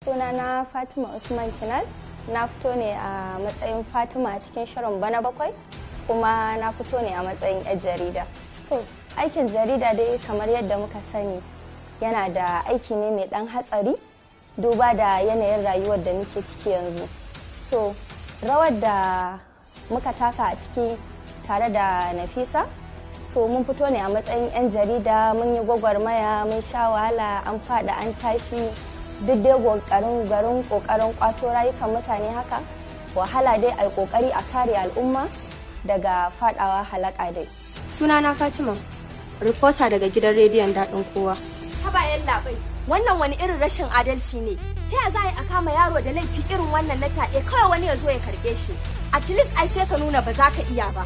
Sunana Fatima Usman Kinal, na fito ne a matsayin Fatima a cikin shirin Bana Bakwai, kuma na fito ne a matsayin 'yar jarida. So, aikin jarida dai kamar yadda muka sani yana da aiki ne mai ɗan hatsari duba da yanayin rayuwar da muke ciki yanzu. So, rawar da muka taka a ciki tare da Nafisa, so mun fito ne a matsayin 'yan jarida, mun yi gwagwarmaya, mun sha wahala, an faɗa an tashi, duk dai garin kokarin kwato rayukan mutane haka, wahala dai ai kokari a kare al'umma daga fadawa halaka dai. Sunana Fatima, reporter daga gidan rediyon daɗin kowa. Haba yan labai, wannan wani irin rashin adalci ne? Ta ya za a kama yaro da laifi irin wannan na fyaɗe kawai wani ya zo ya karɓe shi? At least ai sai ka nuna ba za ka iya ba.